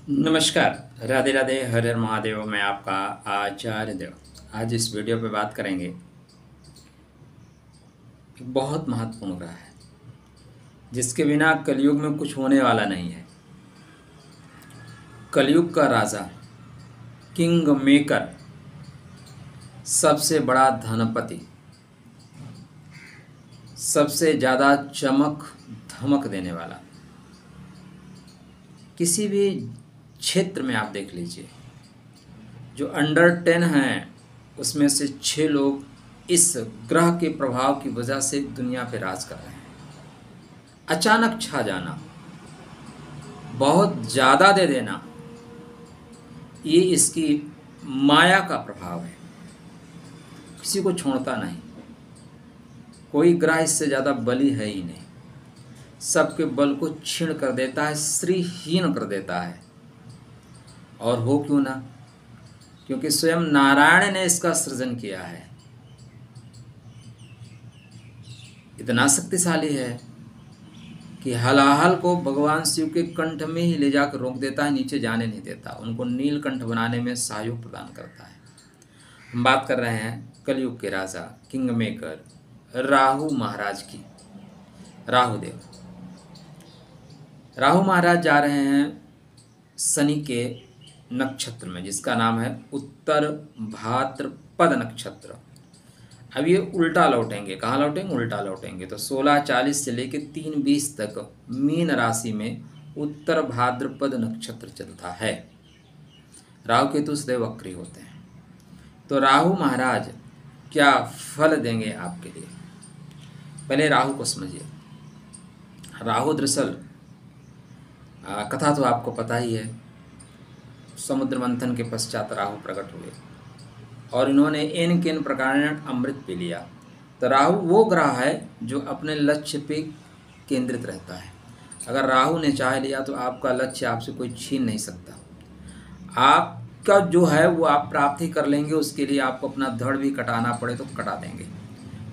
नमस्कार, राधे राधे, हर हर महादेव। मैं आपका आचार्य देव। आज इस वीडियो पे बात करेंगे, एक बहुत महत्वपूर्ण ग्रह है जिसके बिना कलयुग में कुछ होने वाला नहीं है। कलयुग का राजा, किंग मेकर, सबसे बड़ा धनपति, सबसे ज़्यादा चमक धमक देने वाला। किसी भी क्षेत्र में आप देख लीजिए, जो अंडर 10 हैं उसमें से 6 लोग इस ग्रह के प्रभाव की वजह से दुनिया पे राज कर रहे हैं। अचानक छा जाना, बहुत ज़्यादा दे देना, ये इसकी माया का प्रभाव है। किसी को छोड़ता नहीं, कोई ग्रह इससे ज़्यादा बली है ही नहीं। सबके बल को क्षीण कर देता है, श्रीहीन कर देता है। और हो क्यों ना, क्योंकि स्वयं नारायण ने इसका सृजन किया है। इतना शक्तिशाली है कि हलाहल को भगवान शिव के कंठ में ही ले जाकर रोक देता है, नीचे जाने नहीं देता। उनको नीलकंठ बनाने में सहयोग प्रदान करता है। हम बात कर रहे हैं कलयुग के राजा, किंग मेकर, राहु महाराज की। राहुदेव, राहु महाराज जा रहे हैं शनि के नक्षत्र में, जिसका नाम है उत्तर भाद्रपद नक्षत्र। अब ये उल्टा लौटेंगे। कहाँ लौटेंगे? उल्टा लौटेंगे। तो 16:40 से लेकर 3:20 तक मीन राशि में उत्तर भाद्रपद नक्षत्र चलता है। राहु केतु सदैव वक्री होते हैं। तो राहु महाराज क्या फल देंगे आपके लिए? पहले राहु को समझिए। राहु दरअसल कथा तो आपको पता ही है। समुद्र मंथन के पश्चात राहु प्रकट हुए और इन्होंने एन केन प्रकार अमृत पी लिया। तो राहु वो ग्रह है जो अपने लक्ष्य पे केंद्रित रहता है। अगर राहु ने चाह लिया तो आपका लक्ष्य आपसे कोई छीन नहीं सकता। आपका जो है वो आप प्राप्त ही कर लेंगे। उसके लिए आपको अपना धड़ भी कटाना पड़े तो कटा देंगे।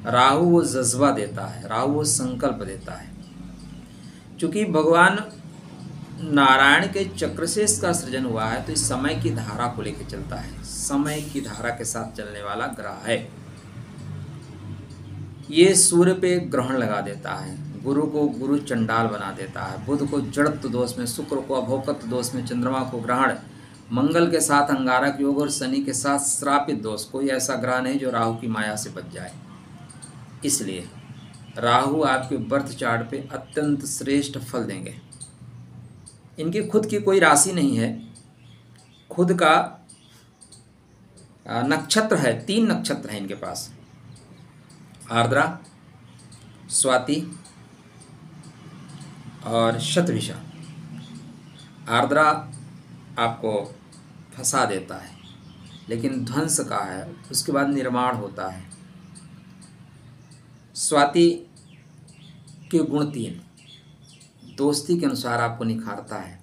राहु वो जज्बा देता है, राहु वो संकल्प देता है। चूँकि भगवान नारायण के चक्र से इसका सृजन हुआ है, तो इस समय की धारा को लेकर चलता है। समय की धारा के साथ चलने वाला ग्रह है। ये सूर्य पे ग्रहण लगा देता है, गुरु को गुरु चंडाल बना देता है, बुध को जड़त्व दोष में, शुक्र को अभोक्तत्व दोष में, चंद्रमा को ग्रहण, मंगल के साथ अंगारक योग और शनि के साथ श्रापित दोष। कोई ऐसा ग्रह नहीं जो राहु की माया से बच जाए। इसलिए राहु आपके बर्थ चार्ट पे अत्यंत श्रेष्ठ फल देंगे। इनकी खुद की कोई राशि नहीं है, खुद का नक्षत्र है। 3 नक्षत्र हैं इनके पास, आर्द्रा, स्वाति और शतभिषा। आर्द्रा आपको फंसा देता है लेकिन ध्वंस का है, उसके बाद निर्माण होता है। स्वाति के गुण 3, दोस्ती के अनुसार आपको निखारता है।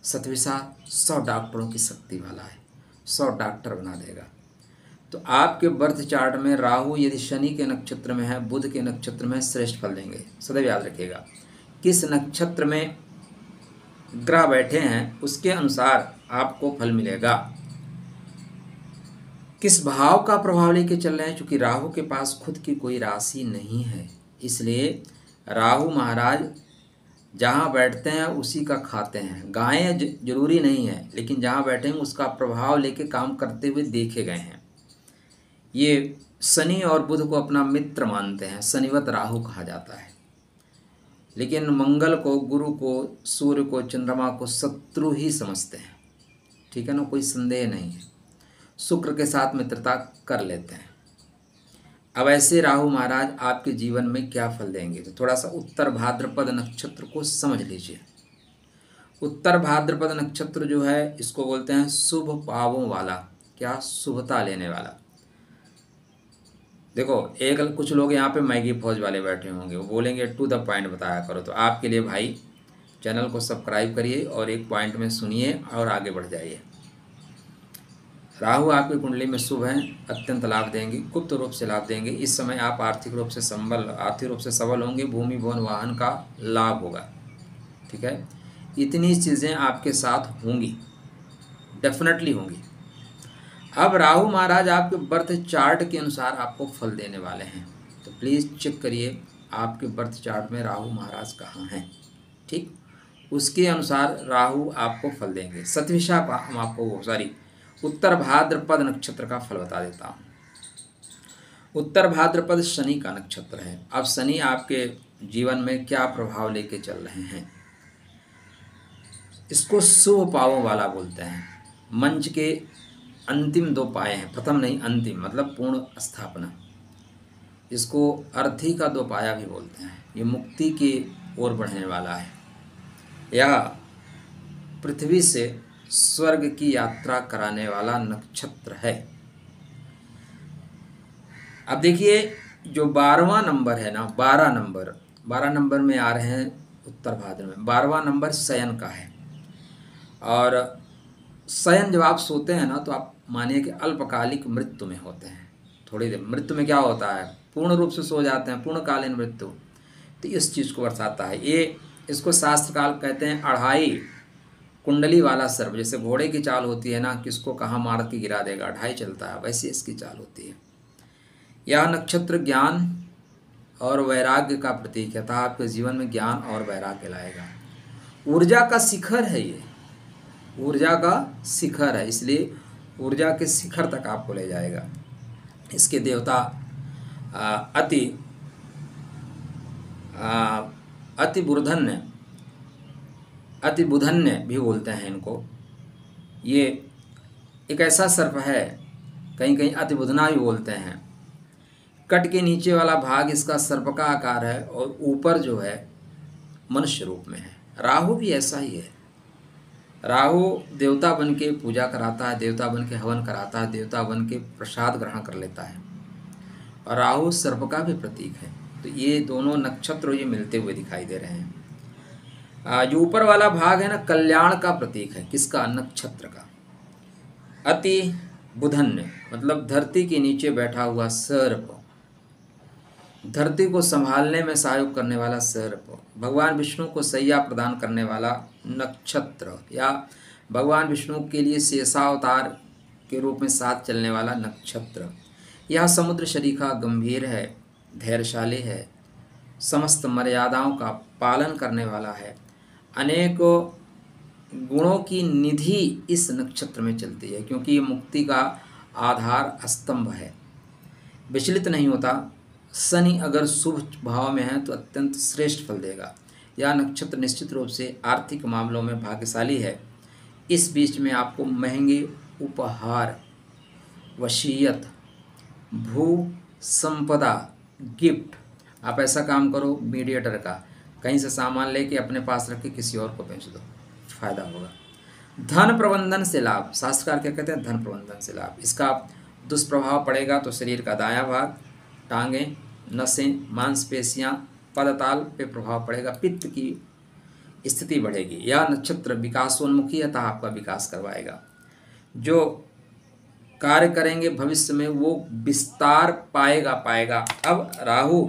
शतभिषा 100 डॉक्टरों की शक्ति वाला है, 100 डॉक्टर बना देगा। तो आपके बर्थ चार्ट में राहु यदि शनि के नक्षत्र में है, बुध के नक्षत्र में, श्रेष्ठ फल देंगे। सदैव याद रखिएगा, किस नक्षत्र में ग्रह बैठे हैं उसके अनुसार आपको फल मिलेगा। किस भाव का प्रभाव लेके चल रहे हैं, क्योंकि राहु के पास खुद की कोई राशि नहीं है। इसलिए राहु महाराज जहाँ बैठते हैं उसी का खाते हैं। गायें जरूरी नहीं है, लेकिन जहाँ बैठे हैं उसका प्रभाव लेके काम करते हुए देखे गए हैं। ये शनि और बुध को अपना मित्र मानते हैं, शनिवत राहु कहा जाता है। लेकिन मंगल को, गुरु को, सूर्य को, चंद्रमा को शत्रु ही समझते हैं। ठीक है ना, कोई संदेह नहीं है। शुक्र के साथ मित्रता कर लेते हैं। अब ऐसे राहु महाराज आपके जीवन में क्या फल देंगे, तो थोड़ा सा उत्तर भाद्रपद नक्षत्र को समझ लीजिए। उत्तर भाद्रपद नक्षत्र जो है इसको बोलते हैं शुभ पावों वाला। क्या? शुभता लेने वाला। देखो, कुछ लोग यहाँ पे मैगी फौज वाले बैठे होंगे, वो बोलेंगे टू द पॉइंट बताया करो। तो आपके लिए भाई चैनल को सब्सक्राइब करिए और एक पॉइंट में सुनिए और आगे बढ़ जाइए। राहु आपकी कुंडली में शुभ हैं, अत्यंत लाभ देंगे, गुप्त रूप से लाभ देंगे। इस समय आप आर्थिक रूप से सबल होंगे, भूमि भवन वाहन का लाभ होगा। ठीक है, इतनी चीज़ें आपके साथ होंगी, डेफिनेटली होंगी। अब राहु महाराज आपके बर्थ चार्ट के अनुसार आपको फल देने वाले हैं, तो प्लीज़ चेक करिए आपके बर्थ चार्ट में राहु महाराज कहाँ हैं, ठीक, उसके अनुसार राहु आपको फल देंगे। सतविशा का हम आपको उत्तर भाद्रपद नक्षत्र का फल बता देता हूँ। उत्तर भाद्रपद शनि का नक्षत्र है। अब शनि आपके जीवन में क्या प्रभाव लेके चल रहे हैं, इसको शुभ पावों वाला बोलते हैं। मंच के अंतिम 2 पाए हैं, प्रथम नहीं अंतिम, मतलब पूर्ण स्थापना। इसको अर्थी का 2 पाया भी बोलते हैं। ये मुक्ति की ओर बढ़ने वाला है। यह पृथ्वी से स्वर्ग की यात्रा कराने वाला नक्षत्र है। अब देखिए जो 12वां नंबर है ना, 12 नंबर में आ रहे हैं उत्तर भाद्र में। 12वां नंबर शयन का है, और शयन जब आप सोते हैं ना तो आप मानिए कि अल्पकालिक मृत्यु में होते हैं। थोड़ी देर मृत्यु में क्या होता है, पूर्ण रूप से सो जाते हैं, पूर्णकालीन मृत्यु। तो इस चीज़ को दर्शाता है ये। इसको शास्त्रकाल कहते हैं अढ़ाई कुंडली वाला सर्प। जैसे घोड़े की चाल होती है ना, किसको कहाँ मार के गिरा देगा, अढ़ाई चलता है, वैसे इसकी चाल होती है। यह नक्षत्र ज्ञान और वैराग्य का प्रतीक है, अतः आपके जीवन में ज्ञान और वैराग्य लाएगा। ऊर्जा का शिखर है ये, ऊर्जा का शिखर है, इसलिए ऊर्जा के शिखर तक आपको ले जाएगा। इसके देवता अति बुधन्य भी बोलते हैं इनको। ये एक ऐसा सर्प है, कहीं कहीं अति बुधना भी बोलते हैं। कट के नीचे वाला भाग इसका सर्प का आकार है, और ऊपर जो है मनुष्य रूप में है। राहु भी ऐसा ही है। राहु देवता बन के पूजा कराता है, देवता बन के हवन कराता है, देवता बन के प्रसाद ग्रहण कर लेता है, और राहु सर्प का भी प्रतीक है। तो ये दोनों नक्षत्र ये मिलते हुए दिखाई दे रहे हैं। जो ऊपर वाला भाग है ना, कल्याण का प्रतीक है, किसका, नक्षत्र का। अति बुधन्य मतलब धरती के नीचे बैठा हुआ सर्प, धरती को संभालने में सहयोग करने वाला सर्प, भगवान विष्णु को सैया प्रदान करने वाला नक्षत्र, या भगवान विष्णु के लिए शेषावतार के रूप में साथ चलने वाला नक्षत्र। यह समुद्र शरीखा गंभीर है, धैर्यशाली है, समस्त मर्यादाओं का पालन करने वाला है। अनेकों गुणों की निधि इस नक्षत्र में चलती है, क्योंकि ये मुक्ति का आधार स्तंभ है, विचलित नहीं होता। शनि अगर शुभ भाव में है तो अत्यंत श्रेष्ठ फल देगा। यह नक्षत्र निश्चित रूप से आर्थिक मामलों में भाग्यशाली है। इस बीच में आपको महंगे उपहार, वसीयत, भू संपदा, गिफ्ट, आप ऐसा काम करो मीडिएटर का, कहीं से सामान लेके अपने पास रख के किसी और को बेच दो, फायदा होगा। धन प्रबंधन से लाभ, शास्त्रकार क्या कहते हैं, धन प्रबंधन से लाभ। इसका दुष्प्रभाव पड़ेगा तो शरीर का दायां भाग, टांगें, नसें, मांसपेशियां, पदताल पे प्रभाव पड़ेगा, पित्त की स्थिति बढ़ेगी। यह नक्षत्र विकासोन्मुखी अतः आपका विकास करवाएगा। जो कार्य करेंगे भविष्य में वो विस्तार पाएगा। अब राहु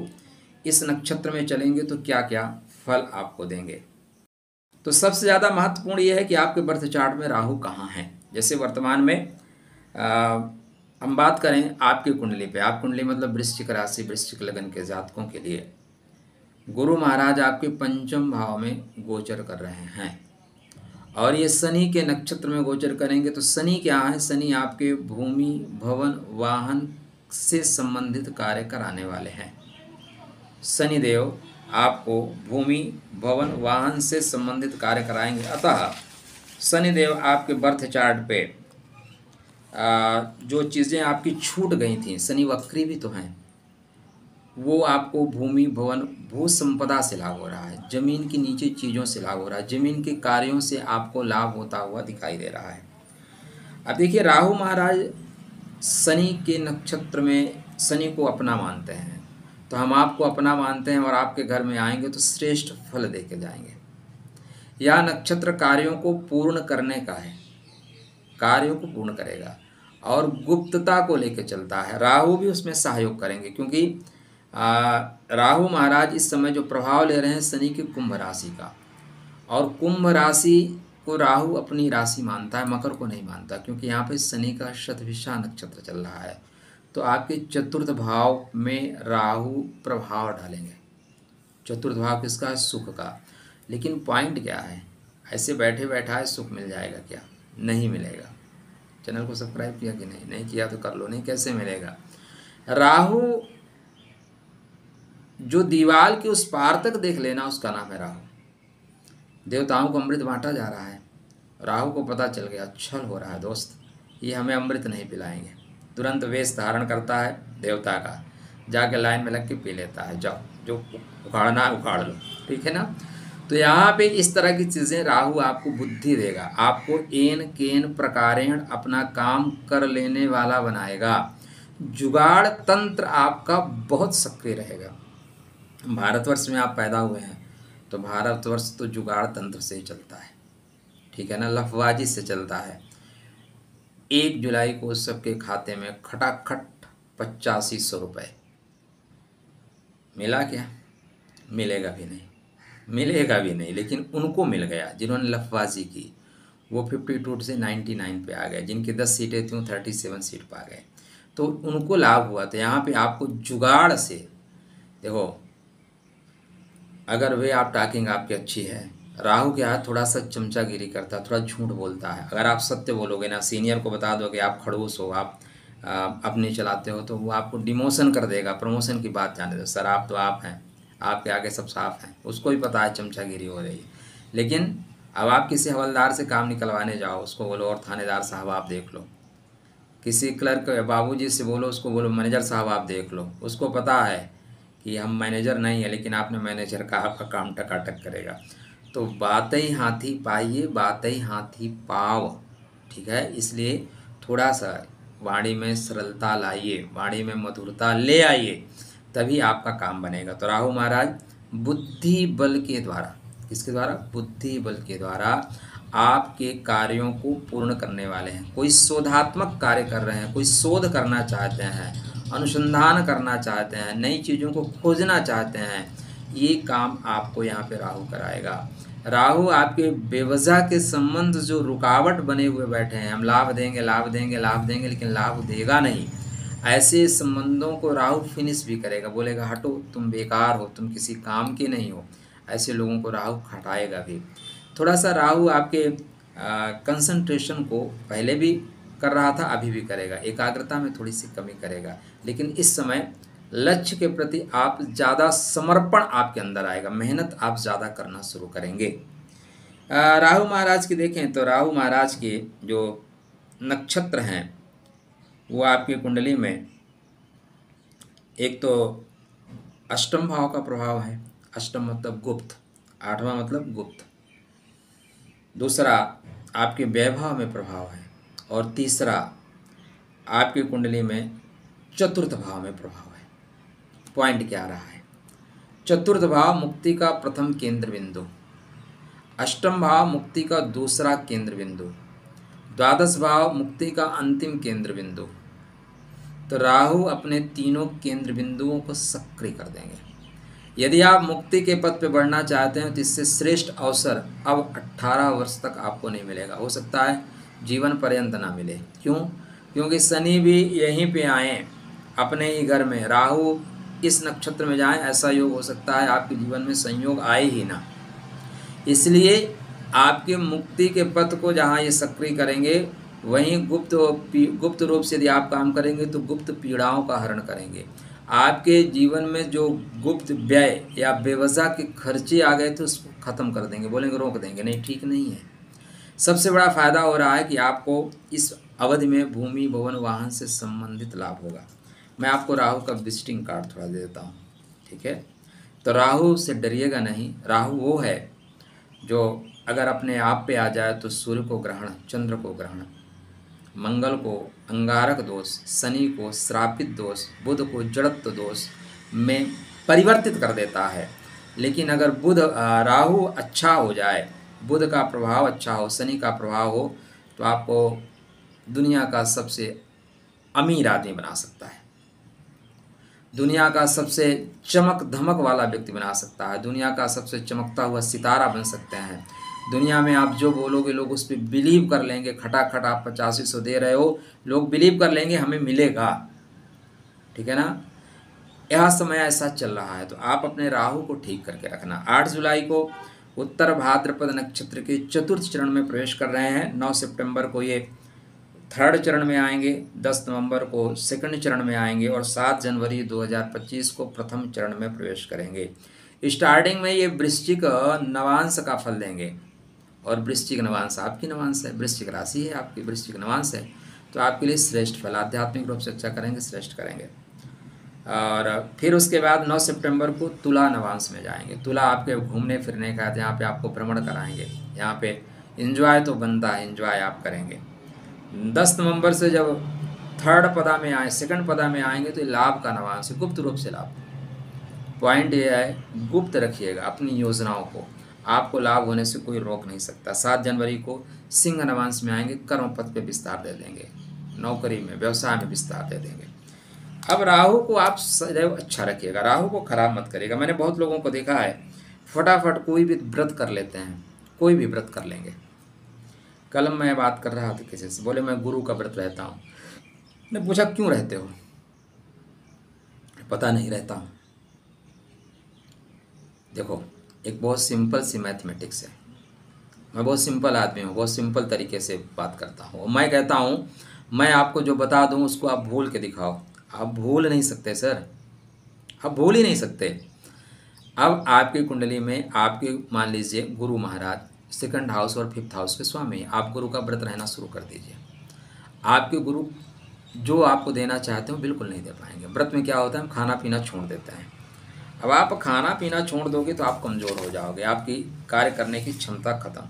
इस नक्षत्र में चलेंगे तो क्या क्या फल आपको देंगे। तो सबसे ज़्यादा महत्वपूर्ण यह है कि आपके बर्थ चार्ट में राहु कहाँ है। जैसे वर्तमान में हम बात करें आपकी कुंडली पे, आप कुंडली मतलब वृश्चिक राशि, वृश्चिक लगन के जातकों के लिए गुरु महाराज आपके पंचम भाव में गोचर कर रहे हैं, और ये शनि के नक्षत्र में गोचर करेंगे। तो शनि क्या है, शनि आपके भूमि, भवन, वाहन से संबंधित कार्य कराने वाले हैं। शनिदेव आपको भूमि, भवन, वाहन से संबंधित कार्य कराएंगे। अतः शनिदेव आपके बर्थ चार्ट पे जो चीज़ें आपकी छूट गई थी, शनि वक्री भी तो हैं, वो आपको भूमि, भवन, भू संपदा से लाभ हो रहा है, जमीन की नीचे चीज़ों से लाभ हो रहा है, जमीन के कार्यों से आपको लाभ होता हुआ दिखाई दे रहा है। अब देखिए राहु महाराज शनि के नक्षत्र में शनि को अपना मानते हैं, तो हम आपको अपना मानते हैं और आपके घर में आएंगे तो श्रेष्ठ फल दे के जाएंगे। यह नक्षत्र कार्यों को पूर्ण करने का है, कार्यों को पूर्ण करेगा और गुप्तता को लेकर चलता है। राहु भी उसमें सहयोग करेंगे, क्योंकि राहु महाराज इस समय जो प्रभाव ले रहे हैं शनि के कुंभ राशि का, और कुंभ राशि को राहु अपनी राशि मानता है, मकर को नहीं मानता, क्योंकि यहाँ पे शनि का शतभिषा नक्षत्र चल रहा है। तो आपके चतुर्थ भाव में राहु प्रभाव डालेंगे। चतुर्थ भाव किसका है? सुख का। लेकिन पॉइंट क्या है, ऐसे बैठे बैठा सुख मिल जाएगा क्या? नहीं मिलेगा। चैनल को सब्सक्राइब किया कि नहीं? नहीं किया तो कर लो। नहीं कैसे मिलेगा? राहु जो दीवाल के उस पार तक देख लेना, उसका नाम है राहु। देवताओं को अमृत बांटा जा रहा है, राहु को पता चल गया छल हो रहा है दोस्त, ये हमें अमृत नहीं पिलाएंगे। तुरंत वेश धारण करता है देवता का, जाके लाइन में लग के पी लेता है। जाओ, जो उखाड़ना है उखाड़ लो, ठीक है ना। तो यहाँ पे इस तरह की चीज़ें राहु आपको बुद्धि देगा, आपको एन केन प्रकारेण अपना काम कर लेने वाला बनाएगा। जुगाड़ तंत्र आपका बहुत सक्रिय रहेगा। भारतवर्ष में आप पैदा हुए हैं तो भारतवर्ष तो जुगाड़ तंत्र से ही चलता है, ठीक है ना, लफबाजी से चलता है। 1 जुलाई को सबके खाते में खटाखट 8500 रुपये मिला क्या? मिलेगा भी नहीं, मिलेगा भी नहीं। लेकिन उनको मिल गया जिन्होंने लफबाजी की, वो 52 से 99 पे आ गए। जिनकी 10 सीटें थी 37 सीट पे आ गए, तो उनको लाभ हुआ। तो यहाँ पे आपको जुगाड़ से देखो, अगर वे आप टाकिंग आपकी अच्छी है, राहु के हाथ थोड़ा सा चमचागिरी करता है, थोड़ा झूठ बोलता है। अगर आप सत्य बोलोगे ना, सीनियर को बता दो कि आप खड़ूस हो, आप अपने चलाते हो, तो वो आपको डिमोशन कर देगा। प्रमोशन की बात जाने दो, सर आप तो आप हैं, आपके आगे सब साफ हैं। उसको भी पता है चमचागिरी हो रही है। लेकिन अब आप किसी हवलदार से काम निकलवाने जाओ, उसको बोलो और थानेदार साहब आप देख लो। किसी क्लर्क बाबूजी से बोलो, उसको बोलो मैनेजर साहब आप देख लो। उसको पता है कि हम मैनेजर नहीं है, लेकिन आपने मैनेजर का आपका काम टकाटक करेगा। तो बात ही हाथी पाइए, बात ही हाथी पाव, ठीक है। इसलिए थोड़ा सा वाणी में सरलता लाइए, वाणी में मधुरता ले आइए, तभी आपका काम बनेगा। तो राहु महाराज बुद्धि बल के द्वारा, किसके द्वारा? बुद्धि बल के द्वारा आपके कार्यों को पूर्ण करने वाले हैं। कोई शोधात्मक कार्य कर रहे हैं, कोई शोध करना चाहते हैं, अनुसंधान करना चाहते हैं, नई चीज़ों को खोजना चाहते हैं, ये काम आपको यहाँ पे राहु कराएगा। राहु आपके बेवजह के संबंध जो रुकावट बने हुए बैठे हैं, हम लाभ देंगे लाभ देंगे लाभ देंगे, लेकिन लाभ देगा नहीं, ऐसे संबंधों को राहु फिनिश भी करेगा। बोलेगा हटो, तुम बेकार हो, तुम किसी काम के नहीं हो। ऐसे लोगों को राहु हटाएगा भी। थोड़ा सा राहु आपके कंसंट्रेशन को पहले भी कर रहा था, अभी भी करेगा, एकाग्रता में थोड़ी सी कमी करेगा। लेकिन इस समय लक्ष्य के प्रति आप ज़्यादा समर्पण आपके अंदर आएगा, मेहनत आप ज़्यादा करना शुरू करेंगे। राहु महाराज की देखें तो राहु महाराज के जो नक्षत्र हैं वो आपकी कुंडली में, एक तो अष्टम भाव का प्रभाव है, अष्टम मतलब गुप्त, 8वां मतलब गुप्त। दूसरा आपके वैभव में प्रभाव है, और तीसरा आपकी कुंडली में चतुर्थ भाव में प्रभाव है। पॉइंट क्या रहा है? चतुर्थ भाव मुक्ति का प्रथम केंद्र बिंदु, अष्टम भाव मुक्ति का दूसरा केंद्र बिंदु, द्वादश भाव मुक्ति का अंतिम केंद्र बिंदु। तो राहु अपने तीनों केंद्र बिंदुओं को सक्रिय कर देंगे। यदि आप मुक्ति के पथ पे बढ़ना चाहते हैं तो इससे श्रेष्ठ अवसर अब 18 वर्ष तक आपको नहीं मिलेगा। हो सकता है जीवन पर्यंत ना मिले। क्यों? क्योंकि शनि भी यहीं पे आए, अपने ही घर में। राहु इस नक्षत्र में जाएं, ऐसा योग हो सकता है आपके जीवन में संयोग आए ही ना। इसलिए आपके मुक्ति के पथ को जहाँ ये सक्रिय करेंगे, वहीं गुप्त रूप से यदि आप काम करेंगे तो गुप्त पीड़ाओं का हरण करेंगे। आपके जीवन में जो गुप्त व्यय या बेवजह के खर्चे आ गए थे उसको ख़त्म कर देंगे, बोलेंगे रोक देंगे, नहीं ठीक नहीं है। सबसे बड़ा फ़ायदा हो रहा है कि आपको इस अवधि में भूमि भवन वाहन से संबंधित लाभ होगा। मैं आपको राहु का विजिटिंग कार्ड थोड़ा दे देता हूँ, ठीक है। तो राहु से डरिएगा नहीं। राहु वो है जो अगर अपने आप पे आ जाए तो सूर्य को ग्रहण, चंद्र को ग्रहण, मंगल को अंगारक दोष, शनि को श्रापित दोष, बुध को जड़त्व दोष में परिवर्तित कर देता है। लेकिन अगर राहु अच्छा हो जाए, बुध का प्रभाव अच्छा हो, शनि का प्रभाव हो, तो आपको दुनिया का सबसे अमीर आदमी बना सकता है, दुनिया का सबसे चमक धमक वाला व्यक्ति बना सकता है, दुनिया का सबसे चमकता हुआ सितारा बन सकते हैं। दुनिया में आप जो बोलोगे लोग उस पर बिलीव कर लेंगे। खटाखट आप 8500 दे रहे हो, लोग बिलीव कर लेंगे हमें मिलेगा, ठीक है ना। यह समय ऐसा चल रहा है, तो आप अपने राहु को ठीक करके रखना। 8 जुलाई को उत्तर भाद्रपद नक्षत्र के चतुर्थ चरण में प्रवेश कर रहे हैं। 9 सितंबर को ये थर्ड चरण में आएंगे, 10 नवंबर को सेकंड चरण में आएंगे और 7 जनवरी 2025 को प्रथम चरण में प्रवेश करेंगे। स्टार्टिंग में ये वृश्चिक नवांश का फल देंगे, और वृश्चिक नवांश आपकी नवांश है, वृश्चिक राशि है आपकी, वृश्चिक नवांश है, तो आपके लिए श्रेष्ठ फल, आध्यात्मिक रूप से अच्छा करेंगे, श्रेष्ठ करेंगे। और फिर उसके बाद 9 सितंबर को तुला नवांश में जाएंगे। तुला आपके घूमने फिरने का है, यहाँ पे आपको भ्रमण कराएंगे, यहाँ पे एंजॉय तो बनता है, एंजॉय आप करेंगे। 10 नवंबर से जब थर्ड पदा में आए, सेकंड पदा में आएंगे तो लाभ का नवांश, गुप्त रूप से लाभ। पॉइंट ये है, गुप्त रखिएगा अपनी योजनाओं को, आपको लाभ होने से कोई रोक नहीं सकता। 7 जनवरी को सिंह नवांश में आएंगे, कर्म पथ पे विस्तार दे देंगे, नौकरी में व्यवसाय में विस्तार दे देंगे। अब राहु को आप सदैव अच्छा रखिएगा, राहु को खराब मत करिएगा। मैंने बहुत लोगों को देखा है फटाफट कोई भी व्रत कर लेते हैं, कोई भी व्रत कर लेंगे। कल मैं बात कर रहा था किसी से, बोले मैं गुरु का व्रत रहता हूँ। मैंने पूछा क्यों रहते हो? पता नहीं, रहता हूँ। देखो, एक बहुत सिंपल सी मैथमेटिक्स है, मैं बहुत सिंपल आदमी हूँ, बहुत सिंपल तरीके से बात करता हूँ। मैं कहता हूँ मैं आपको जो बता दूँ उसको आप भूल के दिखाओ, आप भूल नहीं सकते सर, आप भूल ही नहीं सकते। अब आपकी कुंडली में आपके मान लीजिए गुरु महाराज सेकंड हाउस और 5th हाउस के स्वामी, आप गुरु का व्रत रहना शुरू कर दीजिए। आपके गुरु जो आपको देना चाहते हो बिल्कुल नहीं दे पाएंगे। व्रत में क्या होता है, हम खाना पीना छोड़ देते हैं। अब आप खाना पीना छोड़ दोगे तो आप कमज़ोर हो जाओगे, आपकी कार्य करने की क्षमता खत्म।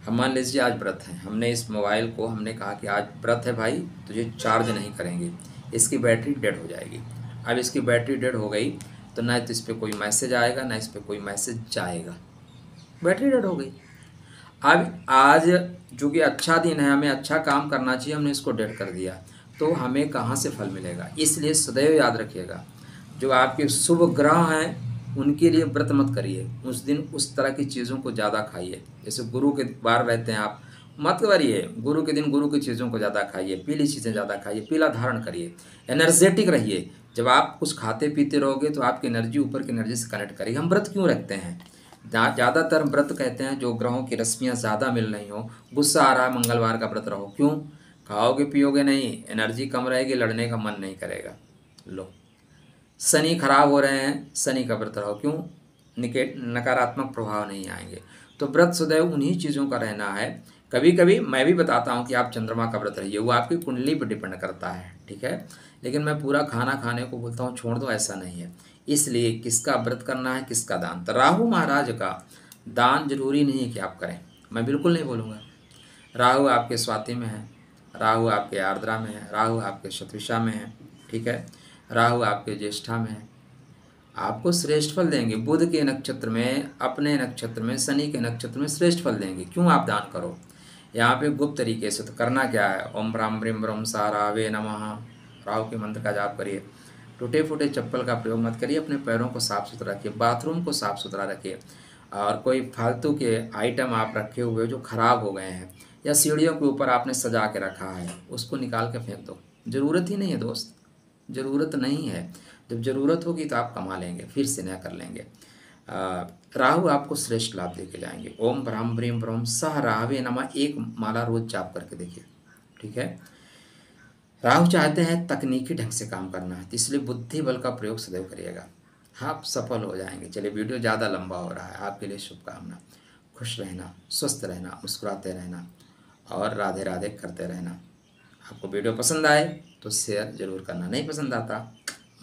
हम मान लीजिए आज व्रत है, हमने इस मोबाइल को हमने कहा कि आज व्रत है भाई, तुझे चार्ज नहीं करेंगे, इसकी बैटरी डेड हो जाएगी। अब इसकी बैटरी डेड हो गई तो ना तो इस पर कोई मैसेज आएगा ना इस पर कोई मैसेज जाएगा, बैटरी डेड हो गई। अब आज जो कि अच्छा दिन है, हमें अच्छा काम करना चाहिए, हमने इसको डेड कर दिया, तो हमें कहाँ से फल मिलेगा। इसलिए सदैव याद रखिएगा, जो आपके शुभ ग्रह हैं उनके लिए व्रत मत करिए, उस दिन उस तरह की चीज़ों को ज़्यादा खाइए। जैसे गुरु के बार रहते हैं आप, मत करिए गुरु के दिन गुरु की चीज़ों को ज़्यादा खाइए, पीली चीज़ें ज़्यादा खाइए, पीला धारण करिए, एनर्जेटिक रहिए। जब आप कुछ खाते पीते रहोगे तो आपकी एनर्जी ऊपर की एनर्जी से कनेक्ट करेगी। हम व्रत क्यों रखते हैं? ज़्यादातर व्रत कहते हैं जो ग्रहों की रश्मियाँ ज़्यादा मिल रही हो, गुस्सा आ रहा है मंगलवार का व्रत रहो। क्यों? खाओगे पियोगे नहीं, एनर्जी कम रहेगी, लड़ने का मन नहीं करेगा। लो, शनि खराब हो रहे हैं, शनि का व्रत रहो। क्यों? नकारात्मक प्रभाव नहीं आएंगे। तो व्रत सदैव उन्हीं चीज़ों का रहना है। कभी कभी मैं भी बताता हूँ कि आप चंद्रमा का व्रत रहिए, वो आपकी कुंडली पर डिपेंड करता है, ठीक है। लेकिन मैं पूरा खाना खाने को बोलता हूँ छोड़ दो, ऐसा नहीं है। इसलिए किसका व्रत करना है, किसका दान, तो राहु महाराज का दान जरूरी नहीं है कि आप करें, मैं बिल्कुल नहीं बोलूँगा। राहु आपके स्वाति में है, राहु आपके आर्द्रा में है, राहु आपके शतभिषा में है, ठीक है, राहु आपके ज्येष्ठा में है। आपको श्रेष्ठ फल देंगे। बुध के नक्षत्र में, अपने नक्षत्र में, शनि के नक्षत्र में श्रेष्ठ फल देंगे। क्यों? आप दान करो यहाँ पे गुप्त तरीके से। तो करना क्या है, ओम ब्राह्म ब्रीम ब्रह्म सारावे नमः, राहु के मंत्र का जाप करिए। टूटे फूटे चप्पल का प्रयोग मत करिए, अपने पैरों को साफ़ सुथरा रखिए, बाथरूम को साफ़ सुथरा रखिए। और कोई फालतू के आइटम आप रखे हुए जो ख़राब हो गए हैं या सीढ़ियों के ऊपर आपने सजा के रखा है, उसको निकाल के फेंक दो। ज़रूरत ही नहीं है दोस्त, ज़रूरत नहीं है। जब ज़रूरत होगी तो आप कमा लेंगे, फिर से नया कर लेंगे। राहु आपको श्रेष्ठ लाभ देके जाएंगे। ओम ब्राह्म ब्रीम ब्रह्म सह राहवे नमः, एक माला रोज जाप करके देखिए, ठीक है। राहु चाहते हैं तकनीकी ढंग से काम करना, तो इसलिए बुद्धि बल का प्रयोग सदैव करिएगा, आप सफल हो जाएंगे। चलिए, वीडियो ज़्यादा लंबा हो रहा है, आपके लिए शुभकामना। खुश रहना, स्वस्थ रहना, मुस्कुराते रहना और राधे राधे करते रहना। आपको वीडियो पसंद आए तो शेयर जरूर करना, नहीं पसंद आता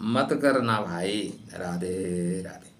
मत करना भाई। राधे राधे।